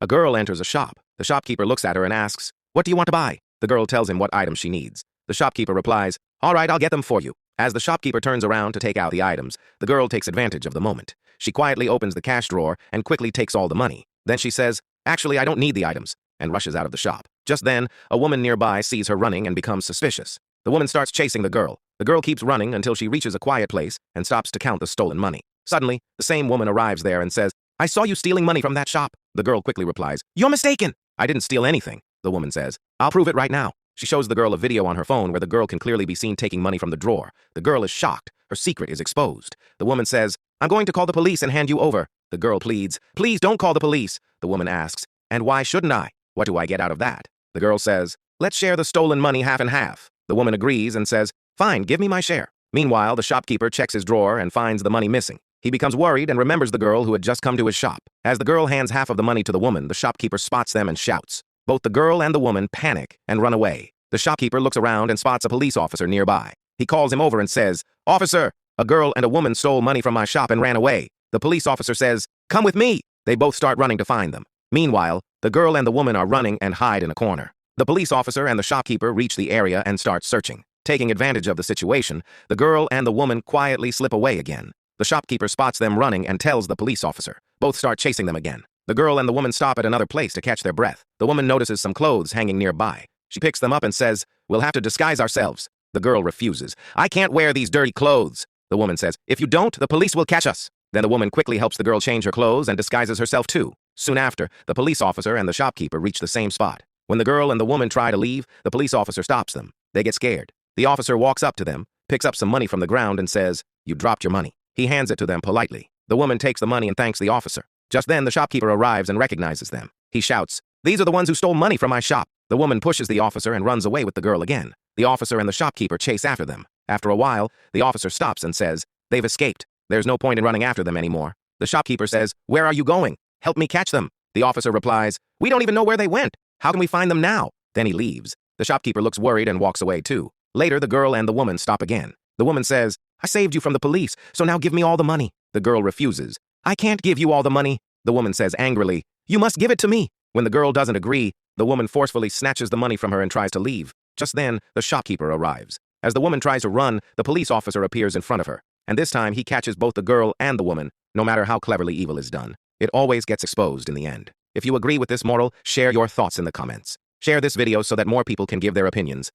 A girl enters a shop. The shopkeeper looks at her and asks, "What do you want to buy?" The girl tells him what items she needs. The shopkeeper replies, "All right, I'll get them for you." As the shopkeeper turns around to take out the items, the girl takes advantage of the moment. She quietly opens the cash drawer and quickly takes all the money. Then she says, "Actually, I don't need the items," and rushes out of the shop. Just then, a woman nearby sees her running and becomes suspicious. The woman starts chasing the girl. The girl keeps running until she reaches a quiet place and stops to count the stolen money. Suddenly, the same woman arrives there and says, "I saw you stealing money from that shop." The girl quickly replies, "You're mistaken. I didn't steal anything." The woman says, "I'll prove it right now." She shows the girl a video on her phone where the girl can clearly be seen taking money from the drawer. The girl is shocked. Her secret is exposed. The woman says, "I'm going to call the police and hand you over." The girl pleads, "Please don't call the police." The woman asks, "And why shouldn't I? What do I get out of that?" The girl says, "Let's share the stolen money half and half." The woman agrees and says, "Fine, give me my share." Meanwhile, the shopkeeper checks his drawer and finds the money missing. He becomes worried and remembers the girl who had just come to his shop. As the girl hands half of the money to the woman, the shopkeeper spots them and shouts. Both the girl and the woman panic and run away. The shopkeeper looks around and spots a police officer nearby. He calls him over and says, "Officer, a girl and a woman stole money from my shop and ran away." The police officer says, "Come with me." They both start running to find them. Meanwhile, the girl and the woman are running and hide in a corner. The police officer and the shopkeeper reach the area and start searching. Taking advantage of the situation, the girl and the woman quietly slip away again. The shopkeeper spots them running and tells the police officer. Both start chasing them again. The girl and the woman stop at another place to catch their breath. The woman notices some clothes hanging nearby. She picks them up and says, "We'll have to disguise ourselves." The girl refuses. "I can't wear these dirty clothes." The woman says, "If you don't, the police will catch us." Then the woman quickly helps the girl change her clothes and disguises herself too. Soon after, the police officer and the shopkeeper reach the same spot. When the girl and the woman try to leave, the police officer stops them. They get scared. The officer walks up to them, picks up some money from the ground and says, "You dropped your money." He hands it to them politely. The woman takes the money and thanks the officer. Just then, the shopkeeper arrives and recognizes them. He shouts, "These are the ones who stole money from my shop." The woman pushes the officer and runs away with the girl again. The officer and the shopkeeper chase after them. After a while, the officer stops and says, "They've escaped. There's no point in running after them anymore." The shopkeeper says, "Where are you going? Help me catch them." The officer replies, "We don't even know where they went. How can we find them now?" Then he leaves. The shopkeeper looks worried and walks away too. Later, the girl and the woman stop again. The woman says, "I saved you from the police, so now give me all the money." The girl refuses. "I can't give you all the money." The woman says angrily, "You must give it to me." When the girl doesn't agree, the woman forcefully snatches the money from her and tries to leave. Just then, the shopkeeper arrives. As the woman tries to run, the police officer appears in front of her. And this time, he catches both the girl and the woman. No matter how cleverly evil is done, it always gets exposed in the end. If you agree with this moral, share your thoughts in the comments. Share this video so that more people can give their opinions.